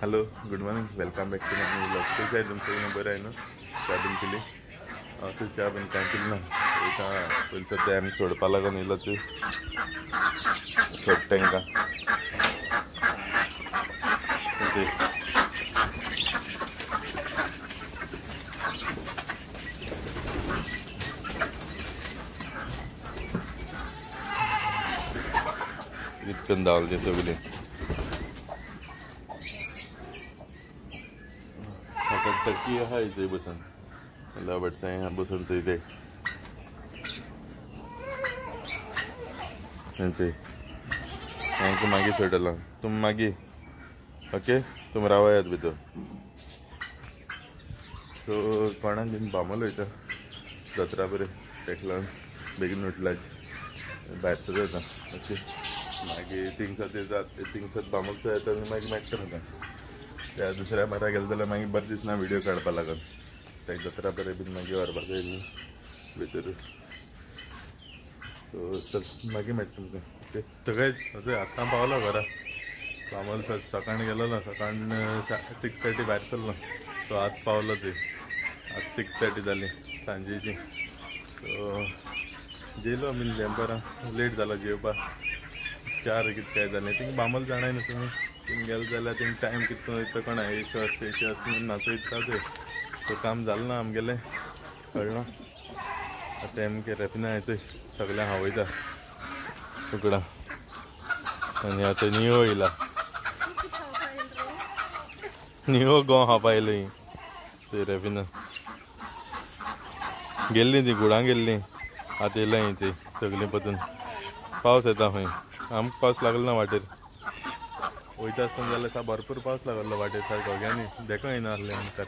hello good morning welcome back to my vlog कशें आहे तुमचं बरं आहे ना च्या बीन पिली तू च्या बीन कांय पिली ना पयलीं सद्या आमी सोडपा लागून येयलो ती सोड तांकां इतकन धांवले ते सगळे टर्की आहा इथे बसून लॉबर्ट्स आहे बसून इथे तांकां मागीर सोडला तुम मागीर ओके तुम रावयात भितर सो कोणाक बीन बामल वयता जात्रा बरें तेका लागून बेगीन उठलाच भायर येता ओके मागीर थिंगसात बामलचो येता आनी मागीर मेळटा म्हाका त्या दुसऱ्या मारा गेले जाल्यार मागीर बरें दिसना व्हिडियो काडपा लागून तेका जात्रा बरें बीन मागीर व्हरपाक जाय न्ही भितर सो चल मागीर मेळटा तुमकां ओके सगळेच अशें आतां पावलो घरा बामल सकाळीं गेलोलो सकाळीं 6:30 भायर सरलो सो आतां पावलो ते आतां 6:30 जाली सांजेची सो जेयलो आमी दनपारां लेट जालो जेवपाक 4 कितें काय जालें थिंग बामल जाणाय न्हू तुमी थिंग गेले जाल्यार थिंग टायम कितको वयता कोणा एशें म्हणून नाचयता ते सो काम जालें ना आमगेलें कळना आतां एमके रेपिना येतोय सगळ्यांक हावयता तुकडा आनी आतां नियो येयला नियो गो खावपा येयलो ही ते रेपिना गेल्लीं ती गुडां गेल्लीं आतां येयला ही ती सगळीं परतून पावस येता खंय आमकां पावस लागलो ना वाटेर वयता आसतना जाल्यार सा भरपूर पावस लागलो वाटेर सारको ओग्यांनी देखून येना आसलें आमकां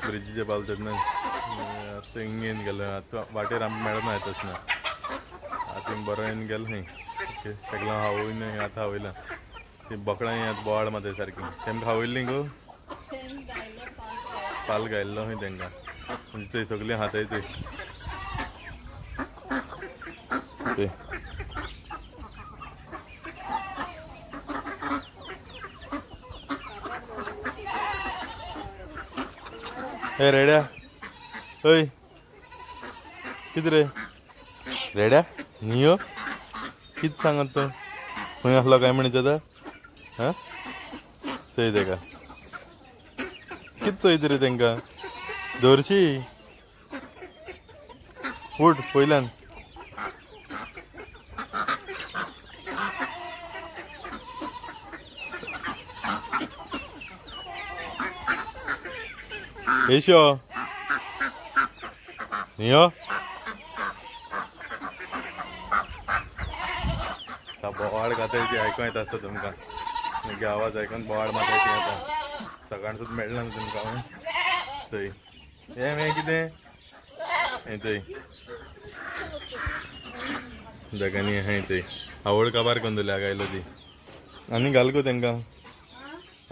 ब्रिजीचेर पावले तेन्ना आतां हिंग येवन गेलो आतां वाटेर आमकां मेळना येता आसतना आतां हिंग बरो येवन गेलो खंय ओके तेका लागून हावयना आतां हावयलां ती बोकडां येतात बोवाळ मात सारकीं तेमकां हावयल्लीं गो पाल घायल्लो खंय तेंकां आनी थंय सगळीं हाताय थंय हे रेड्या हय कितें रे रेड्या नियो कितें सांगत तो खंय आसलो काय म्हणीत आतां हां चोय तेका कितें चोयता रे तेंकां धरशी उठ पयल्यान येशो नियो बोवाळ घाताय ती आयकूं येता आसता तुमकां मागीर आवाज आयकून बोवाळ माताय ती आतां सकाळ सुद्दां मेळना न्हू तुमकां थंय हें कितें हें थंय जगांनी हाय थंय आवड काबार करून दवरल्या गायलो ती आनी घाल गो तेंकां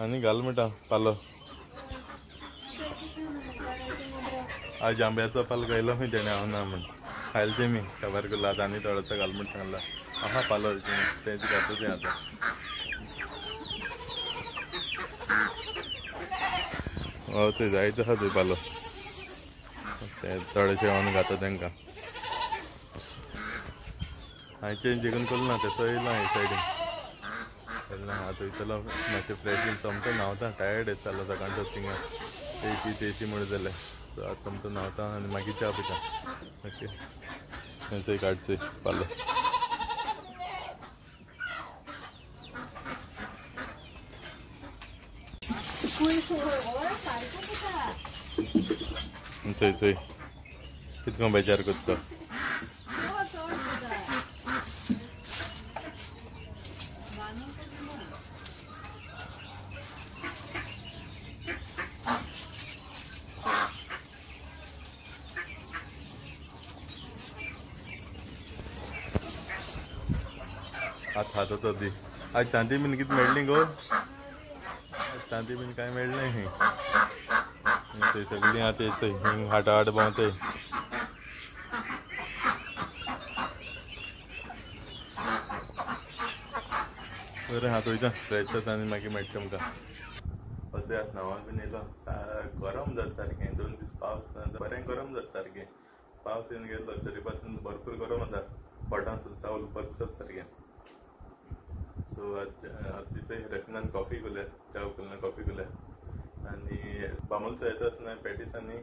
आनी घाल म्हणटा पालो आज जांब्याचो पालो गायलो खंय तेणें हांव ना म्हण खायले तेमी काबार करलो आतां आनी थोडोसो घाल म्हण सांगला आहा पालो तेंच घालता तें आतां हय थंय जायत आहा थंय पालो ते थोडेशे व्हरून घाता तेंकां हांवें चेंज देखून करलो ना तेसो येयला हे सायडीन आतां वयतलो मातशें फ्रेश बीन सोमतो न्हांवता टायर्ड येत जालो सकाळचो थिंगा तेशी म्हणून जालें सो आतां सोमतो न्हांवता आनी मागीर च्या पिता ओके थंयसर काडचो पालो थंय कितको बेजार करता आतां हात ती आज चांदी बीन कितें मेळ्ळी गो चांदी बीन कांय मेळ्ळें खंय थंय सगळीं आतां थंय हिंग हाट भोंवताय बरें हात वयता फ्रेश जाता आनी मागीर मेळटा तुमकां अजून आतां न्हांवून बीन येयलो गरम जाता सारकें 2 दीस पावस ना बरें गरम जाता सारकें पावस येवन गेलो तरी पासून भरपूर गरम जाता पोटान सुद्दां चावल पचत सारकें सो तिथे रेफिनान कॉफी केल्या चाव केलें कॉफी केल्या आनी बामूलचो येता आसतना पॅटिसांनी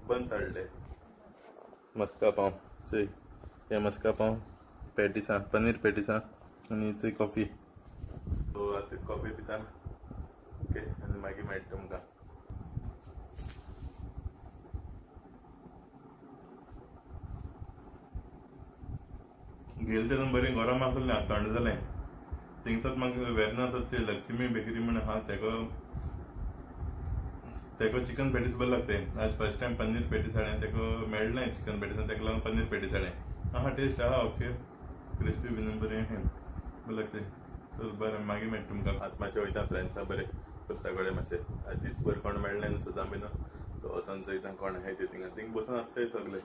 बन्स हाडले मस्का पाव चोय हे मस्का पाव पॅटिसां पनीर पॅटिसां आनी चोय कॉफी सो आतां कॉफी पिता ओके आनी मागीर मेळटा तुमकां गेले तेन्ना बरें गरम आसलें थंड जालें थिंगसर म्हाका वेर्ना आसा ते लक्ष्मी बेकरी म्हण आहा तेको चिकन पॅटीस बरें लागते आज फर्स्ट टायम पनीर पॅटीस हाडें तेका मेळ्ळें चिकन पॅटीस तेका लागून पनीर पॅटीस हाडें आहा टेस्ट आहा ओके क्रिस्पी बीन बरें बरें लागते चल बरें मागीर मेळटा तुमकां आतां मातशें वयता फ्रेंड्सा बरें खुर्सा कडेन मातशें आज दिसभर कोण मेळ्ळें न्हू सुद्दां बीन सो वचोन चोयता कोण आहाय ते थिंग बसून आसताय सगळे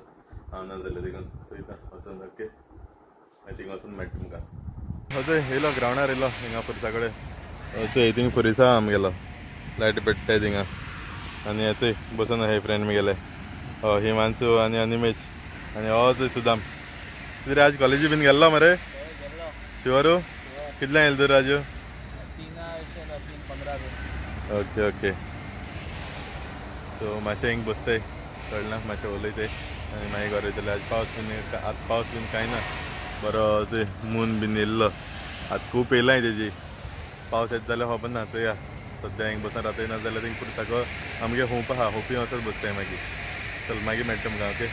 हांव ना जाल्यार थिंगां चोयता वचोन ओके मागीर थिंग वचोन मेळटा तुमकां अजय येयलो ग्रावंडार येयलो हिंगा फुर्सा कडेन चोय थिंग फुरिसा आमगेलो लायट पेट्टाय थिंगा आनी येचय बसून आहाय फ्रेंड म्हगेले हिमांशू आनी अनिमेश आनी हो चोय सुदाम कितें आज कॉलेजी बीन गेल्लो मरे शुअरू कितल्या येयलो तर राजू ओके ओके सो मातशें हिंग बसताय कळना मातशें उलयताय आनी मागीर घर वयतले आज पावस बीन कांय ना बरो चोय मून बीन येयल्लो आतां खूब येयलाय तेजी पावस येता जाल्यार खबर ना चोया सद्या हिंग बसून रावताय ना जाल्यार थिंग फुडें सगळो आमगे होप आहा होपी वचत बसताय मागीर चल मागीर मेळटा तुमकां ओके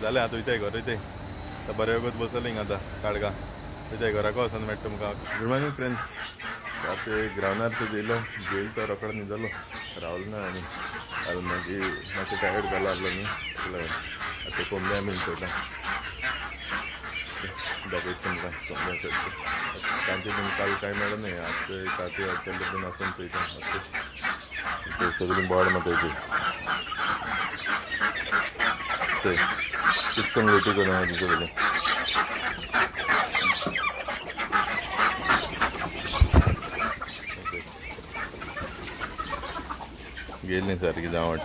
जालें आतां वयताय घर वयताय आतां बरें वगत बसले हिंग आतां काडगां वयताय घराको वचोन मेळटा तुमकां गुड मॉर्निंग फ्रेंड्स आतां ग्रावंडार तो येयलो जेल तो रोकडो न्हिदलो रावलो ना आनी मागीर मातशें टायर्ड जालो आसलो न्ही आतां कोंबड्या बीन चोयता दाखयता तुमकां कोंबड्या चोयता तांचे बीन काल कांय मेळ्ळो न्ही आतां काती चले बीन वचोन चोयता ओके सगळीं बोवाड मातयची चोय कितकोन रोटी करून हांवें तिचे कडेन गेली सारकी जावट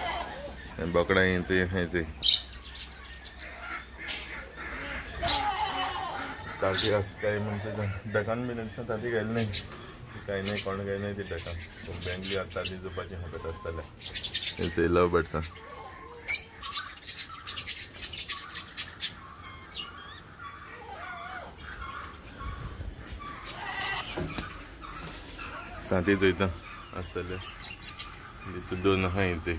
बोकडां हेंचे ताजी आस काय म्हणते डकान बीन ताजी गेली नाही काही नाही कोण काही नाही ती डकान बँगली आतां ताजी झोपाची हाकत आसताले हेचे लव बर्ड्सां तांती चोयता आसतले तितून 2 आहा हेंचे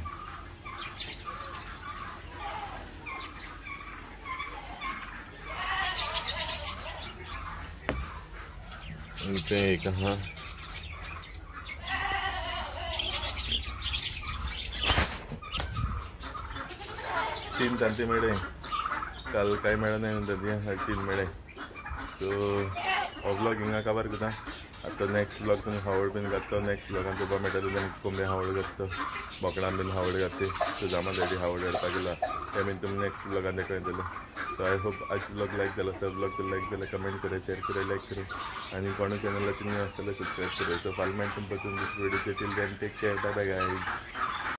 ते एक आहा 3 तांती मेळ्ळे काल कांय मेळ्ळें ना तांती 3 मेळ्ळे सो हो ब्लॉग हिंगा कवर करता आतां नेक्स्ट ब्लॉग तुमकां हावड बीन घालता नेक्स्ट ब्लॉगान चोवपा मेळटा तुमकां कोंबड्या हावड घालता बोकडां बीन हावड घालता सुदामा डॅडी हावड हाडपाक गेला ते बीन तुमी नेक्स्ट ब्लॉगान दाखयतले सो आय होप आज ब्लॉग लायक जालो सो ब्लॉग लायक जाल्यार कमेंट करा शेअर करा लायक करा आनी कोणा चॅनलाचेर न्यू आसतले सबस्क्रायब करा सो फाल्यां मेळटा तुमकां this video till then take care bye bye guys